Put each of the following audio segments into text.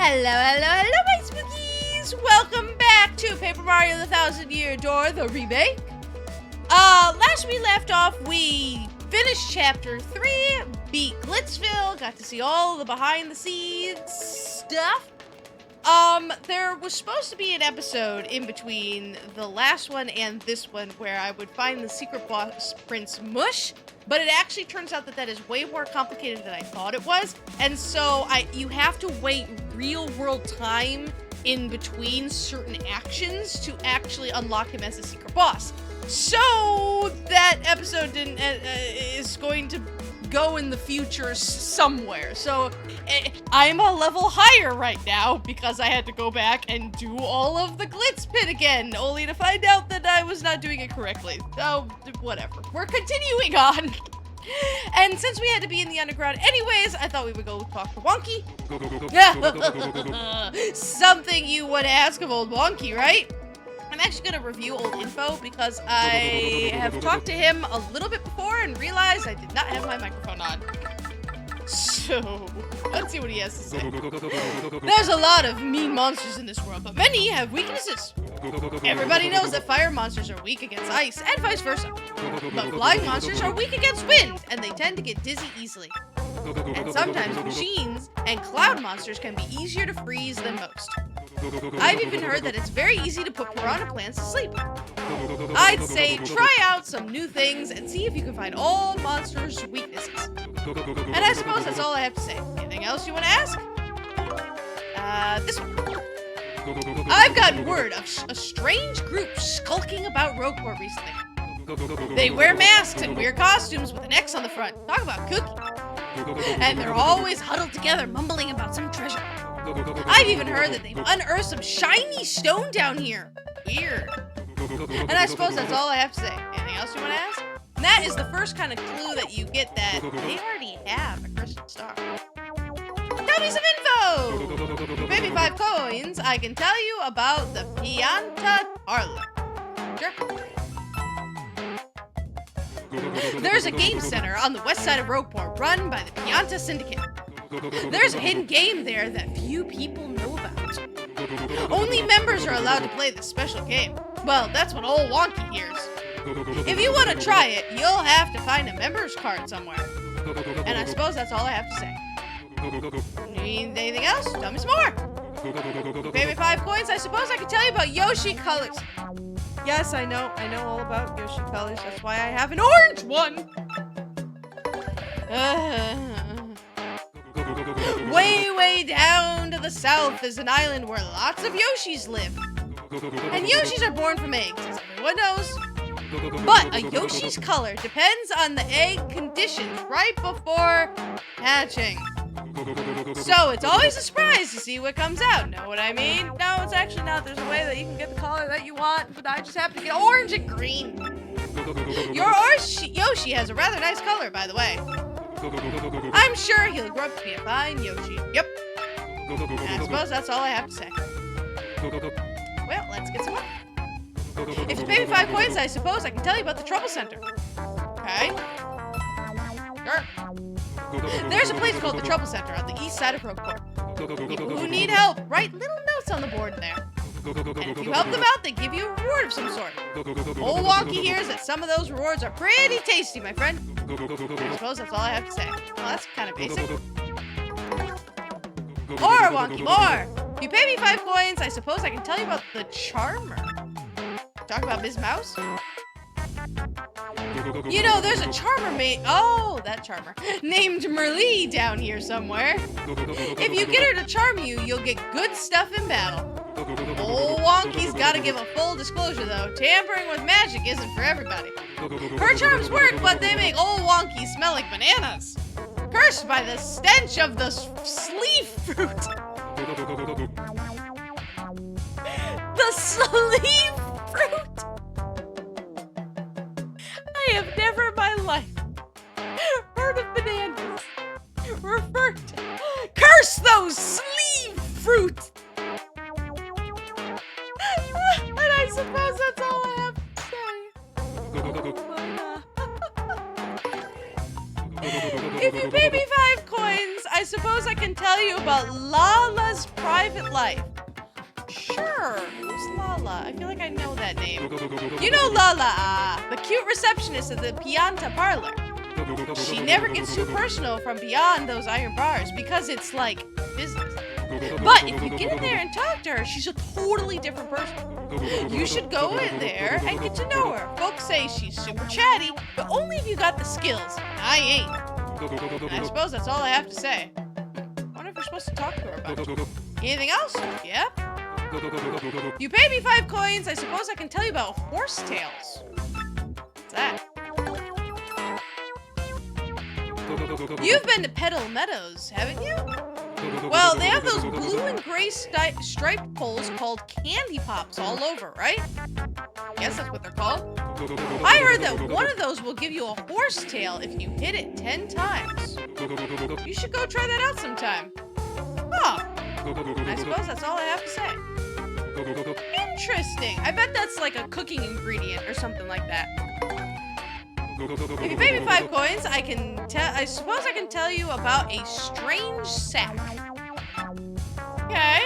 Hello, my spookies! Welcome back to Paper Mario the Thousand Year Door, the remake. Last we left off, we finished Chapter 3, beat Glitzville, got to see all the behind-the-scenes stuff. There was supposed to be an episode in between the last one and this one where I would find the secret boss Prince Mush, but it actually turns out that that is way more complicated than I thought it was, and so you have to wait real-world time in between certain actions to actually unlock him as a secret boss. So that episode is going to go in the future somewhere. So I'm a level higher right now because I had to go back and do all of the Glitz Pit again, only to find out that I was not doing it correctly. So whatever. We're continuing on. And since we had to be in the underground anyways, I thought we would go talk to Wonky. Something you would ask of old Wonky, right? I'm actually going to review old info because I have talked to him a little bit before and realized I did not have my microphone on. So, let's see what he has to say. There's a lot of mean monsters in this world, but many have weaknesses. Everybody knows that fire monsters are weak against ice, and vice versa. But flying monsters are weak against wind, and they tend to get dizzy easily. And sometimes machines and cloud monsters can be easier to freeze than most. I've even heard that it's very easy to put piranha plants to sleep. I'd say try out some new things and see if you can find all monsters' weaknesses. And I suppose that's all I have to say. Anything else you want to ask? This one. I've gotten word of a strange group skulking about Rogueport recently. They wear masks and weird costumes with an X on the front. Talk about cookie. And they're always huddled together, mumbling about some treasure. I've even heard that they've unearthed some shiny stone down here. Weird. And I suppose that's all I have to say. Anything else you want to ask? And that is the first kind of clue that you get that they already have a crystal star. Tell me some info! For maybe 5 coins, I can tell you about the Pianta Parlor. Sure. There's a game center on the west side of Rogueport run by the Pianta Syndicate. There's a hidden game there that few people know about. Only members are allowed to play this special game. Well, that's what old Wonky hears. If you want to try it, you'll have to find a member's card somewhere. And I suppose that's all I have to say. Need anything else? Tell me some more. Pay me 5 coins, I suppose I can tell you about Yoshi colors. Yes, I know all about Yoshi colors. That's why I have an orange one. Way down to the south is an island where lots of Yoshis live. And Yoshis are born from eggs, as everyone knows. But a Yoshi's color depends on the egg conditions right before hatching. So it's always a surprise to see what comes out, know what I mean? No, it's actually not. There's a way that you can get the color that you want, but I just happen to get orange and green. Your Yoshi has a rather nice color, by the way. I'm sure he'll grow up to be a fine Yoshi. Yep. And I suppose that's all I have to say. Well, let's get some more. If you pay me 5 coins, I suppose I can tell you about the Trouble Center. Okay? Sure. There's a place called the Trouble Center on the east side of Rogueport. People who need help write little notes on the board there. And if you help them out, they give you a reward of some sort. Old Wonky hears that some of those rewards are pretty tasty, my friend. I suppose that's all I have to say. Well, that's kind of basic. More, Wonky, more! If you pay me 5 coins, I suppose I can tell you about the Charmer. Talk about Ms. Mouse? You know, there's a Charmer that Charmer, named Merlee down here somewhere. If you get her to charm you, you'll get good stuff in battle. Old Wonky's gotta give a full disclosure though. Tampering with magic isn't for everybody. Her charms work, but they make old Wonky smell like bananas. Cursed by the stench of the sleeve fruit. The sleeve fruit? I have never in my life heard of bananas referred to. Curse those sleeve fruit! And I suppose that's all I have to say. If you pay me 5 coins, I suppose I can tell you about Lala's private private life. Sure. Who's Lala? I feel like I know that name. You know Lala, the cute receptionist of the Pianta parlor. She never gets too personal from beyond those iron bars because it's like business. But if you get in there and talk to her, she's a totally different person. You should go in there and get to know her. Folks say she's super chatty, but only if you got the skills. I ain't. And I suppose that's all I have to say. I wonder if we're supposed to talk to her about it. Anything else? Yep. You pay me 5 coins, I suppose I can tell you about horsetails. What's that? You've been to Petal Meadows, haven't you? Well, they have those blue and gray striped poles called candy pops all over, right? Guess that's what they're called. I heard that one of those will give you a horsetail if you hit it 10 times. You should go try that out sometime. Huh. I suppose that's all I have to say. Interesting. I bet that's like a cooking ingredient or something like that. If you pay me 5 coins, I suppose I can tell you about a strange sack. Okay.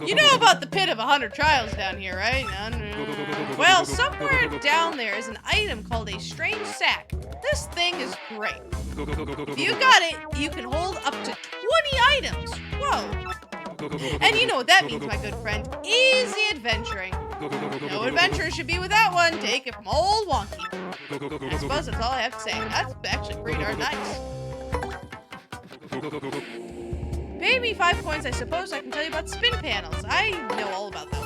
You know about the pit of 100 trials down here, right? No. Well, somewhere down there is an item called a strange sack. This thing is great. If you got it, you can hold up to 20 items. Whoa. And you know what that means, my good friend. Easy adventuring. No adventure should be without one. Take it from old Wonky. And I suppose that's all I have to say. That's actually pretty darn nice. Pay me 5 coins, I suppose I can tell you about spin panels. I know all about those.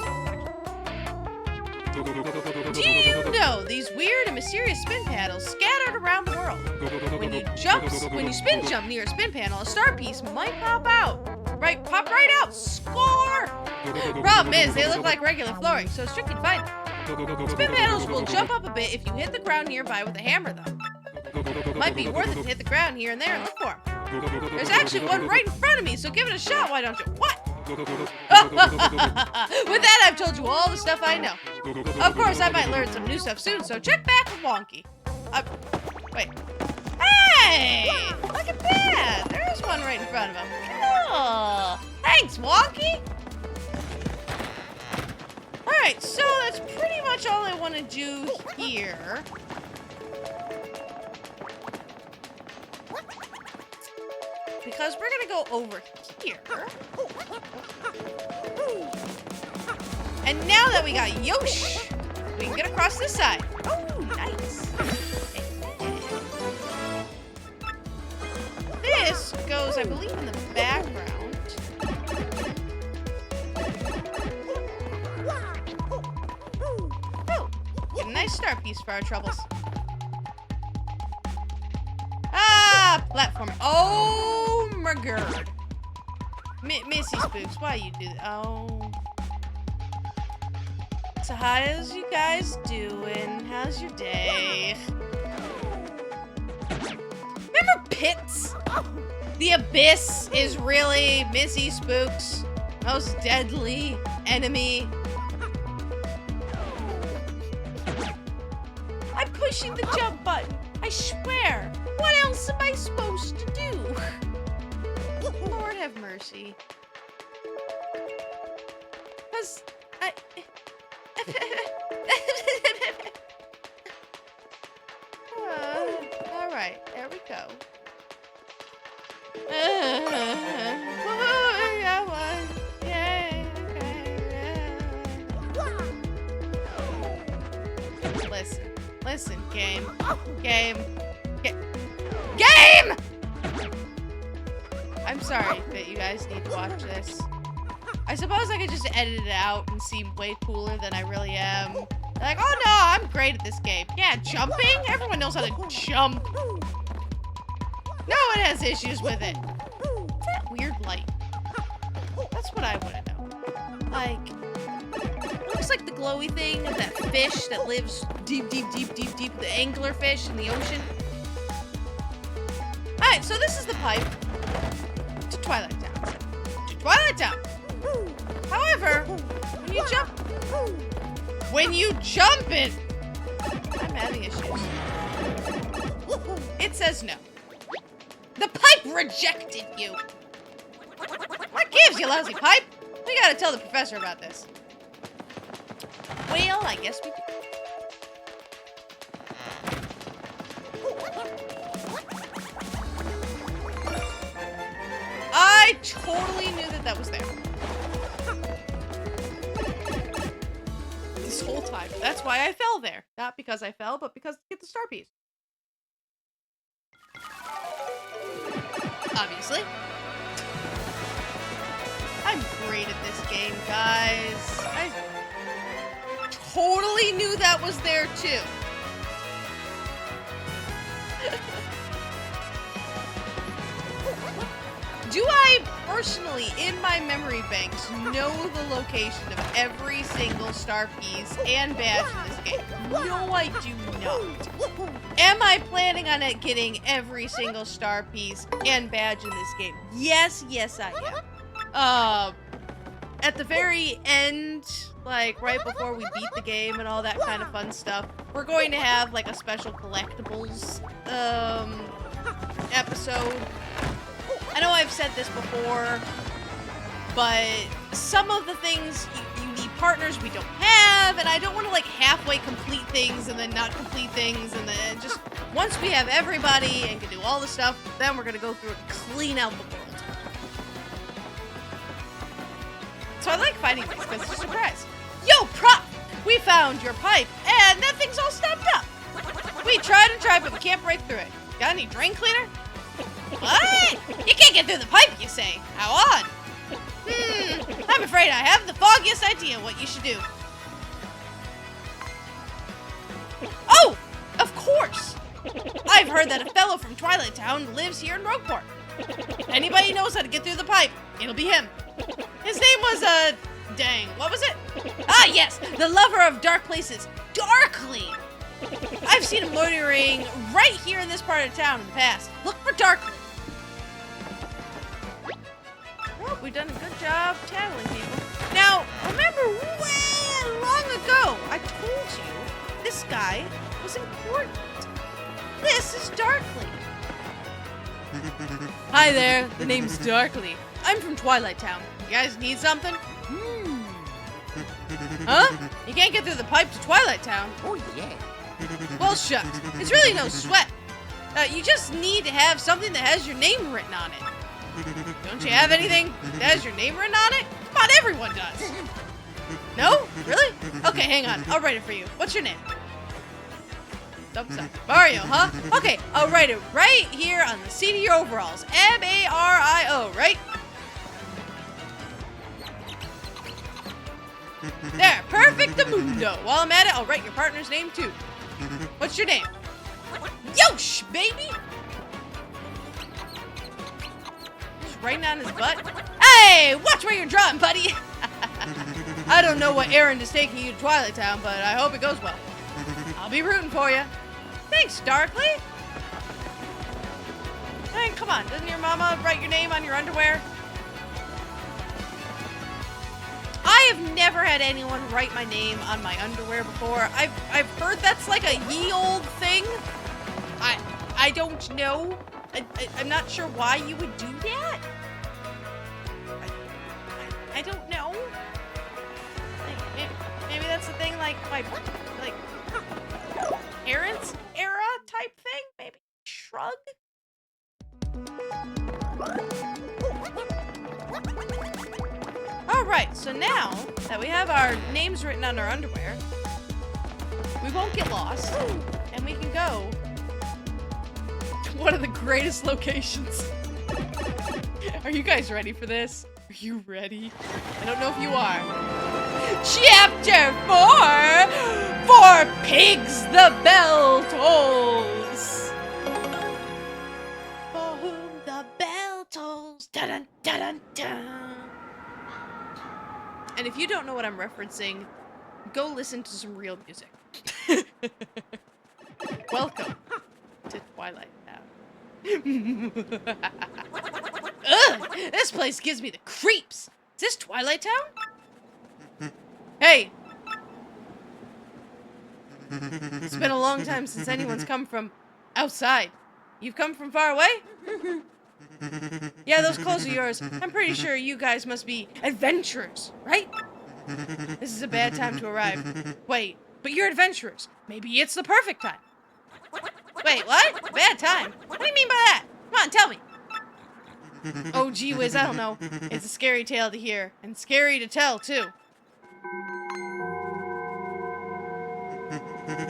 Do you know these weird and mysterious spin panels scattered around the world? When you spin jump near a spin panel, a star piece might pop out. Pop right out. Score! Problem is, they look like regular flooring, so it's tricky to find them. Spin panels will jump up a bit if you hit the ground nearby with a hammer, though. Might be worth it to hit the ground here and there and look for them. There's actually one right in front of me, so give it a shot, why don't you? What? With that, I've told you all the stuff I know. Of course, I might learn some new stuff soon, so check back with Wonky. Wait. Hey! Look at that! There's one right in front of him. Cool! Thanks, Wonky! Alright, so that's pretty much all I want to do here. Because we're gonna go over here. And now that we got Yosh, we can get across this side. Oh, nice. This goes, I believe, in the background. Oh, get a nice star piece for our troubles. Ah, platform. Oh, my god. Missy Spooks, why you do that? Oh. So how's you guys doing? How's your day? Remember Pits? The Abyss is really Missy Spooks' most deadly enemy. I'm pushing the jump button. I swear. What else am I supposed to do? Lord have mercy. Because I... Alright, there we go. Listen, game. I'm sorry that you guys need to watch this. I suppose I could just edit it out and seem way cooler than I really am. Like, oh no, I'm great at this game. Yeah, jumping? Everyone knows how to jump. No one has issues with it. What's that weird light? That's what I want to know. Like, looks like the glowy thing of that fish that lives deep, the angler fish in the ocean. Alright, so this is the pipe to Twilight Town. However, when you jump it, I'm having issues. It says no. The pipe rejected you. What gives, you lousy pipe? We gotta tell the professor about this. Well, I guess we do. I totally knew that that was there. This whole time. That's why I fell there. Not because I fell, but because to get the star piece. Obviously. I'm great at this game, guys. I totally knew that was there, too. Do I personally, in my memory banks, know the location of every single star piece and badge in this game? No, I do not. Am I planning on it getting every single star piece and badge in this game? Yes, I am. At the very end, like right before we beat the game and all that kind of fun stuff, we're going to have like a special collectibles episode. I know I've said this before, but some of the things you need partners we don't have, and I don't want to like halfway complete things and then not complete things, and then just once we have everybody and can do all the stuff, then we're gonna go through and clean out the world. So I like finding things because it's a surprise. Yo, Prop! We found your pipe, and that thing's all stopped up. We tried and tried, but we can't break through it. Got any drain cleaner? What? You can't get through the pipe, you say? How odd. I'm afraid I have the foggiest idea what you should do. Oh, of course. I've heard that a fellow from Twilight Town lives here in Rogueport. Anybody knows how to get through the pipe, it'll be him. His name was, dang, what was it? Ah, yes, the lover of dark places, Darkly. I've seen him loitering right here in this part of town in the past. Look for Darkly. Well, we've done a good job tattling people. Now, remember way long ago, I told you this guy was important. This is Darkly. Hi there, the name's Darkly. I'm from Twilight Town. You guys need something? Huh? You can't get through the pipe to Twilight Town? Oh, yeah. Well, shucks. It's really no sweat. You just need to have something that has your name written on it. Don't you have anything that has your name written on it? Come on, everyone does. No? Really? Okay, hang on. I'll write it for you. What's your name? Mario, huh? Okay, I'll write it right here on the seat of your overalls. M-A-R-I-O, right? There, perfect-amundo. While I'm at it, I'll write your partner's name, too. What's your name? Yosh, baby! Just writing on his butt. Hey, watch where you're drawing, buddy! I don't know what errand is taking you to Twilight Town, but I hope it goes well. I'll be rooting for you. Thanks, Darkly. Hey, come on. Doesn't your mama write your name on your underwear? I have never had anyone write my name on my underwear before. I've heard that's like a ye old thing. I don't know. I'm not sure why you would do that. I don't know. Maybe that's the thing, like my parents' era type thing. Maybe shrug. Alright, so now that we have our names written on our underwear, we won't get lost, and we can go to one of the greatest locations. Are you guys ready for this? Are you ready? I don't know if you are. Chapter 4! For pigs the bell tolls! For whom the bell tolls! Dun-dun-dun-dun-dun! And if you don't know what I'm referencing, go listen to some real music. Welcome to Twilight Town. Ugh! This place gives me the creeps! Is this Twilight Town? Hey! It's been a long time since anyone's come from outside. You've come from far away? Yeah, those clothes are yours. I'm pretty sure you guys must be adventurers, right? This is a bad time to arrive. Wait, but you're adventurers. Maybe it's the perfect time. Wait, what? Bad time? What do you mean by that? Come on, tell me. Oh, gee whiz, I don't know. It's a scary tale to hear, and scary to tell, too.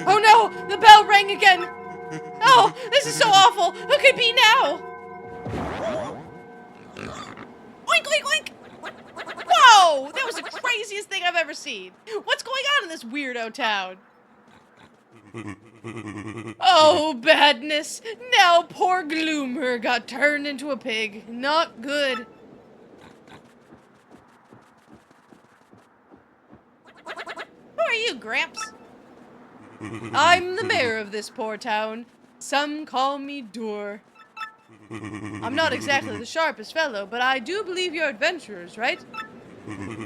Oh no! The bell rang again! Oh, this is so awful! Who could it be now? Oink, oink, oink! Whoa! That was the craziest thing I've ever seen. What's going on in this weirdo town? Oh, badness. Now poor Gloomer got turned into a pig. Not good. Who are you, Gramps? I'm the mayor of this poor town. Some call me Door. I'm not exactly the sharpest fellow, but I do believe you're adventurers, right?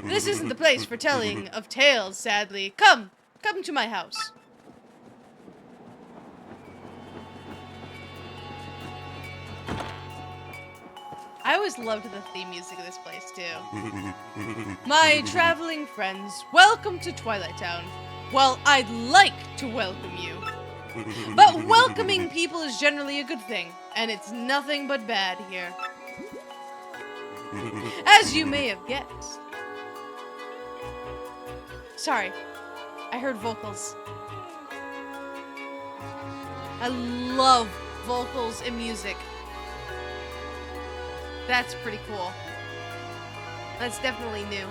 This isn't the place for telling of tales, sadly. Come to my house. I always loved the theme music of this place, too. My traveling friends, welcome to Twilight Town. Well, I'd like to welcome you. But welcoming people is generally a good thing, and it's nothing but bad here. As you may have guessed. Sorry, I heard vocals. I love vocals in music. That's pretty cool. That's definitely new.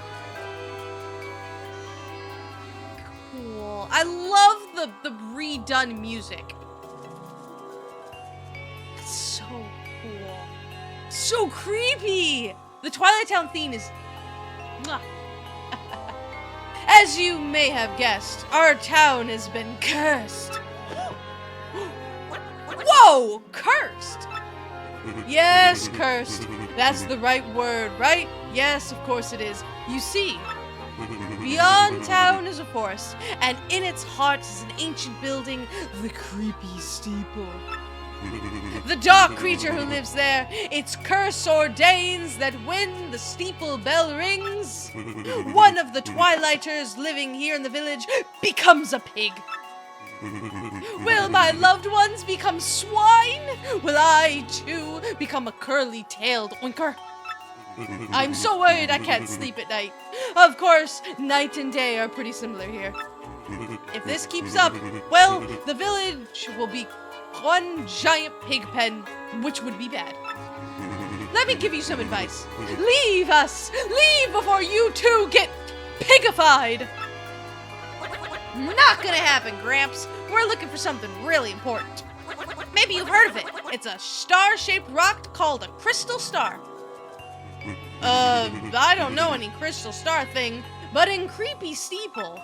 Cool. I love the redone music. It's so cool. So creepy! The Twilight Town theme is... Mwah. As you may have guessed, our town has been cursed. Whoa! Cursed! Yes, cursed. That's the right word, right? Yes, of course it is. You see, beyond town is a forest, and in its heart is an ancient building, the creepy steeple. The dark creature who lives there, its curse ordains that when the steeple bell rings, one of the Twilighters living here in the village becomes a pig. Will my loved ones become swine? Will I, too, become a curly-tailed oinker? I'm so worried I can't sleep at night. Of course, night and day are pretty similar here. If this keeps up, well, the village will be one giant pig pen, which would be bad. Let me give you some advice. Leave us! Leave before you two get pigified! Not gonna happen, Gramps. We're looking for something really important. Maybe you've heard of it. It's a star-shaped rock called a crystal star. I don't know any crystal star thing, but in Creepy Steeple,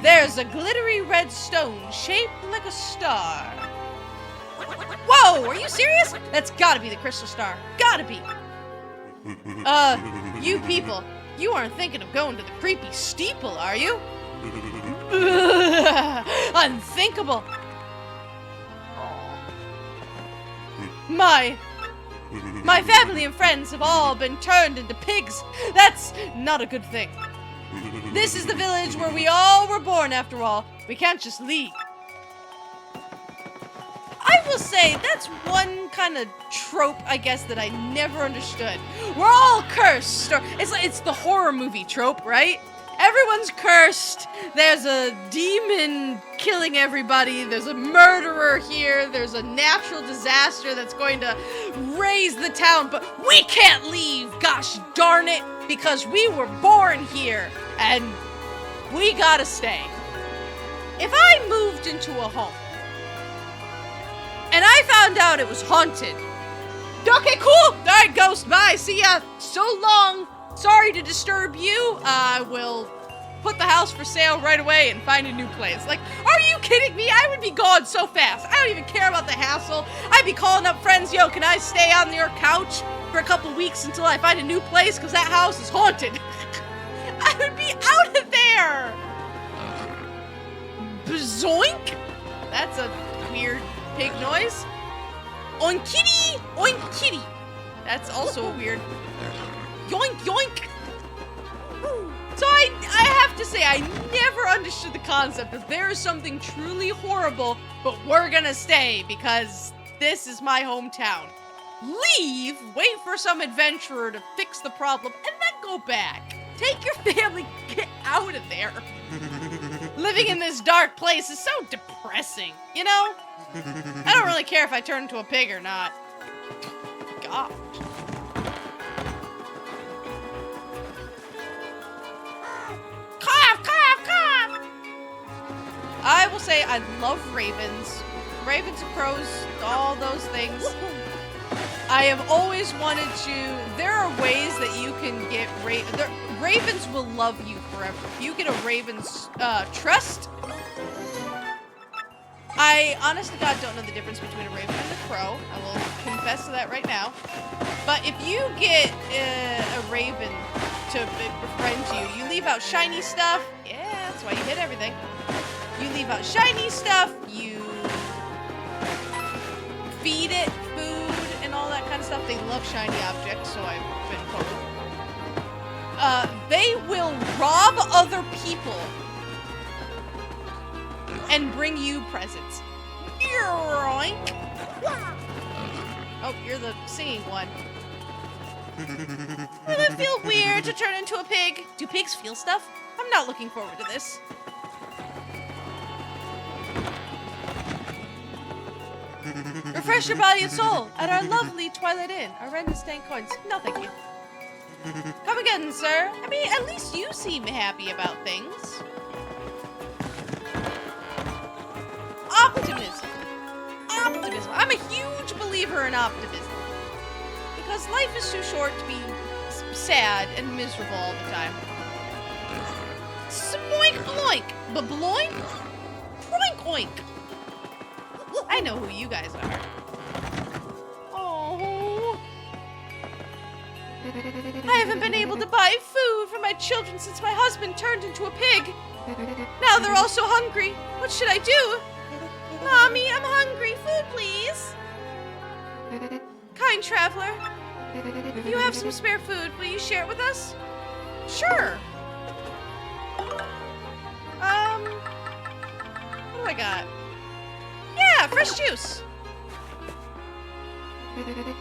there's a glittery red stone shaped like a star. Whoa, are you serious? That's gotta be the crystal star. Gotta be. You people, you aren't thinking of going to the Creepy Steeple, are you? Unthinkable. My family and friends have all been turned into pigs. That's not a good thing. This is the village where we all were born, after all. We can't just leave. I will say, that's one kind of trope, I guess, that I never understood. We're all cursed. Or it's the horror movie trope, right? Everyone's cursed. There's a demon killing everybody. There's a murderer here. There's a natural disaster that's going to raise the town. But we can't leave, gosh darn it, because we were born here. And we gotta stay. If I moved into a home and I found out it was haunted. Okay, cool. All right, ghost, bye. See ya. So long. Sorry to disturb you. I will put the house for sale right away and find a new place. Like, are you kidding me? I would be gone so fast. I don't even care about the hassle. I'd be calling up friends. Yo, can I stay on your couch for a couple weeks until I find a new place? Because that house is haunted. I would be out of there. Zoink. That's a weird pig noise. Oinkitty, oinkitty. That's also a weird... Yoink, yoink! So I have to say, I never understood the concept of there is something truly horrible, but we're gonna stay because this is my hometown. Leave, wait for some adventurer to fix the problem, and then go back. Take your family, get out of there. Living in this dark place is so depressing, you know? I don't really care if I turn into a pig or not. God. Cough, cough, cough! I will say I love ravens. Ravens and crows, all those things. I have always wanted to... There are ways that you can get... Ravens will love you forever. If you get a raven's trust... I, honest to God, don't know the difference between a raven and a crow. I will confess to that right now. But if you get a raven to befriend you, you leave out shiny stuff. Yeah, that's why you hit everything. You leave out shiny stuff. You feed it food and all that kind of stuff. They love shiny objects, so I've been told. They will rob other people and bring you presents. Yoink! Oh, you're the singing one. Will it feel weird to turn into a pig? Do pigs feel stuff? I'm not looking forward to this. Refresh your body and soul at our lovely Twilight Inn. Our rent is 10 coins. No, thank you. Come again, sir. I mean, at least you seem happy about things. Optimism. Optimism. I'm a huge believer in optimism. Because life is too short to be sad and miserable all the time. Spoink bloink. Babloink? Boink oink. I know who you guys are. Oh. I haven't been able to buy food for my children since my husband turned into a pig. Now they're all so hungry. What should I do? Mommy, I'm hungry. Food, please. Kind traveler, if you have some spare food, will you share it with us? Sure. What do I got? Yeah, fresh juice.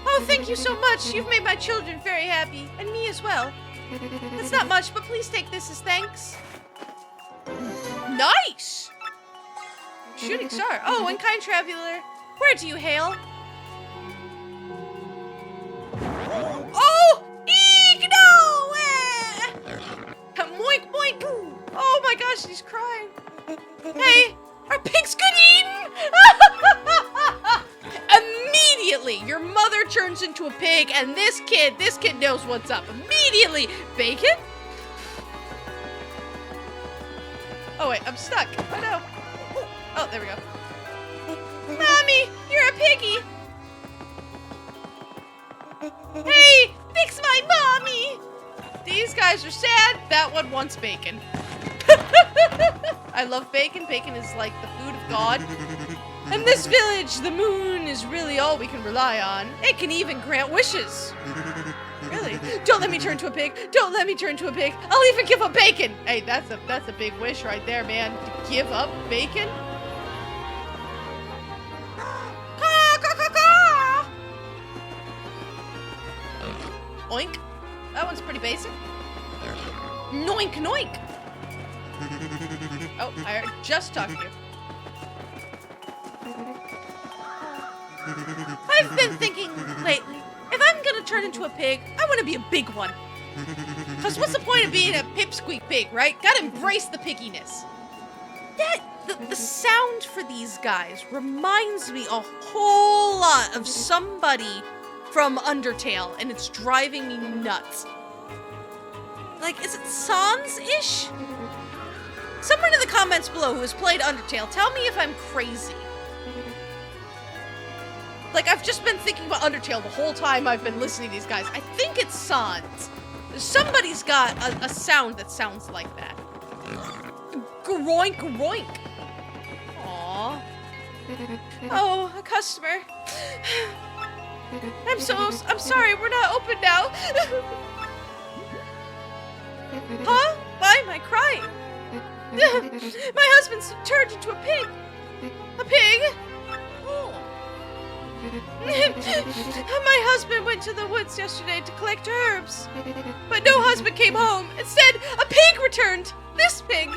Oh, thank you so much. You've made my children very happy, and me as well. It's not much, but please take this as thanks. Nice! Shooting star. Oh, and kind traveler, where do you hail? Oh! Eek! No! Moink, moink! Oh my gosh, he's crying. Hey, are pigs good eating? Immediately, your mother turns into a pig, and this kid knows what's up. Immediately, bacon? Oh wait, I'm stuck. Oh no. Oh, there we go. Mommy, you're a piggy. Hey, fix my mommy. These guys are sad. That one wants bacon. I love bacon. Bacon is like the food of God. In this village, the moon is really all we can rely on. It can even grant wishes. Really? Don't let me turn to a pig. Don't let me turn to a pig. I'll even give up bacon. Hey, that's a big wish right there, man. To give up bacon? Caw, caw, caw, caw. Oink. That one's pretty basic. Noink, noink. Oh, I just talked to you. I've been thinking lately, if I'm gonna turn into a pig, I want to be a big one. Because what's the point of being a pipsqueak pig, right? Gotta embrace the pigginess. Yet, the sound for these guys reminds me a whole lot of somebody from Undertale, and it's driving me nuts. Like, is it Sans-ish? Someone in the comments below who has played Undertale, tell me if I'm crazy. Like, I've just been thinking about Undertale the whole time I've been listening to these guys. I think it's Sans. Somebody's got a sound that sounds like that. Groink, groink. Aww. Oh, a customer. I'm sorry, we're not open now. Huh? Why am I crying? My husband's turned into a pig. A pig? My husband went to the woods yesterday to collect herbs, but no husband came home. Instead, a pig returned. This pig.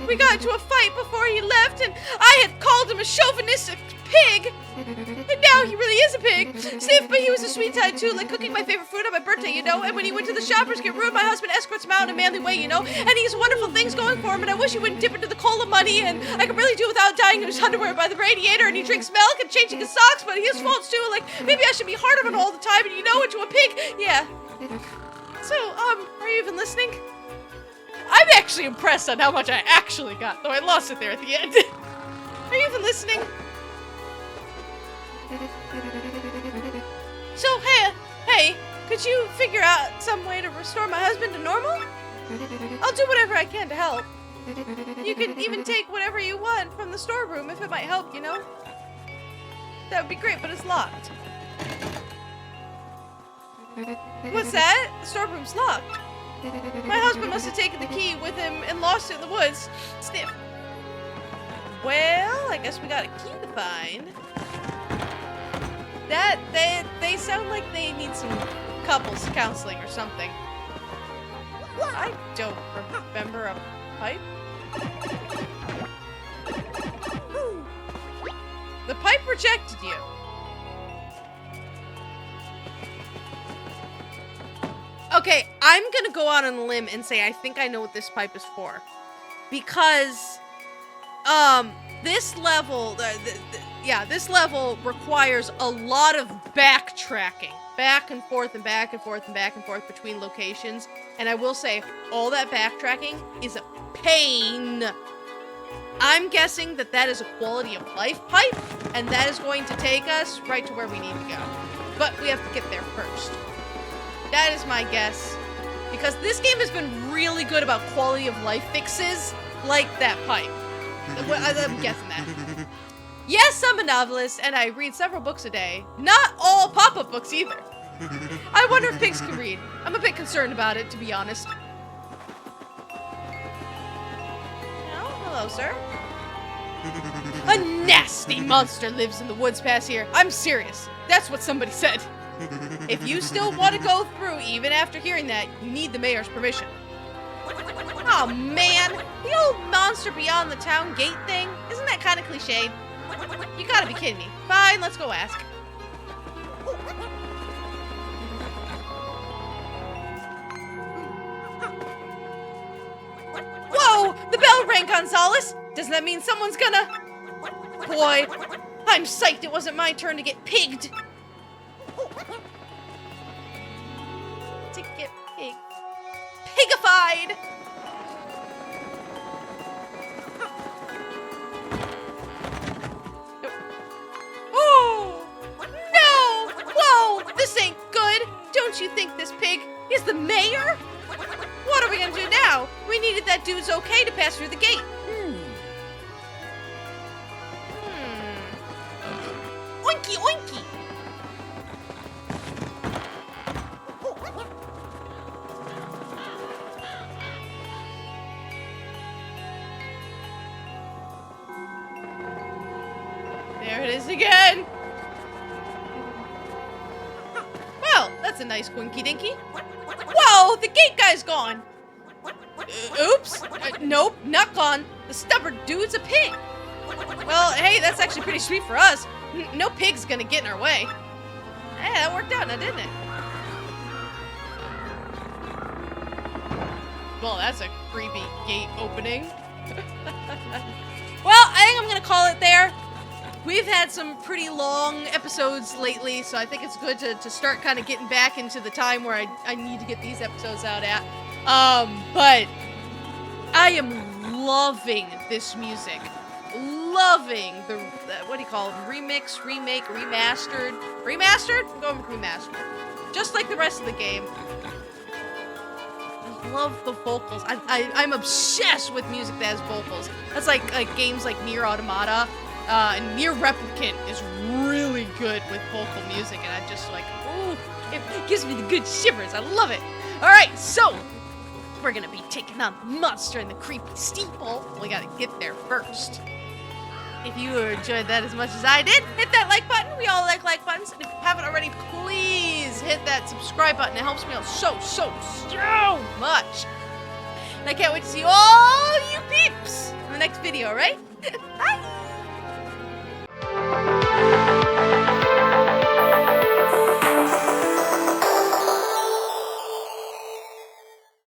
We got into a fight before he left, and I had called him a chauvinistic pig. And now he really is a pig. Stiff, but he was a sweet side too, like cooking my favorite food on my birthday, you know? And when he went to the shoppers get rude, my husband escorts him out in a manly way, you know? And he has wonderful things going for him, and I wish he wouldn't dip into the cola money, and I could really do without dyeing his underwear by the radiator, and he drinks milk and changing his socks, but his faults too. Like, maybe I should be hard on him all the time, and you know, into a pig. Yeah. So, are you even listening? I'm actually impressed on how much I actually got, though I lost it there at the end. Are you even listening? So, hey, could you figure out some way to restore my husband to normal? I'll do whatever I can to help. You can even take whatever you want from the storeroom if it might help, you know? That would be great, but it's locked. What's that? The storeroom's locked. My husband must have taken the key with him and lost it in the woods. Sniff. Well, I guess we got a key to find. They sound like they need some couples counseling or something. I don't remember a pipe. The pipe rejected you. Okay, I'm gonna go out on a limb and say I think I know what this pipe is for. Because, this level, this level requires a lot of backtracking. Back and forth and back and forth and back and forth between locations. And I will say, all that backtracking is a pain. I'm guessing that is a quality of life pipe, and that is going to take us right to where we need to go. But we have to get there first. That is my guess. Because this game has been really good about quality of life fixes like that pipe. I'm guessing that. Yes, I'm a novelist, and I read several books a day. Not all pop-up books either. I wonder if pigs can read. I'm a bit concerned about it, to be honest. Oh, hello, sir. A nasty monster lives in the woods past here. I'm serious. That's what somebody said. If you still want to go through, even after hearing that, you need the mayor's permission. Oh man, the old monster beyond the town gate thing? Isn't that kind of cliched? You gotta be kidding me. Fine, let's go ask. Whoa! The bell rang, Gonzalez! Doesn't that mean someone's gonna... Boy, I'm psyched it wasn't my turn to get pigged. To get pigified! Oh! No! Whoa! This ain't good! Don't you think this pig is the mayor? What are we gonna do now? We needed that dude's okay to pass through the gate. Oinky oinky! There it is again! Well, that's a nice quinky dinky. Whoa, the gate guy's gone! Oops! Nope, not gone. The stubborn dude's a pig. Well, hey, that's actually pretty sweet for us. No pig's gonna get in our way. Hey, that worked out now, didn't it? Well, that's a creepy gate opening. Well, I think I'm gonna call it there. We've had some pretty long episodes lately, so I think it's good to start kind of getting back into the time where I need to get these episodes out at. But I am loving this music. Loving the what do you call it? Remix, remake, remastered. Remastered? I'm going with remastered. Just like the rest of the game. I love the vocals. I'm obsessed with music that has vocals. That's like games like Nier Automata. Near Replicant is really good with vocal music, and I just like, ooh, it gives me the good shivers. I love it. All right, so we're gonna be taking on the monster in the creepy steeple. We gotta get there first. If you enjoyed that as much as I did, hit that like button. We all like buttons. And if you haven't already, please hit that subscribe button. It helps me out so much. And I can't wait to see all you peeps in the next video, right? Bye!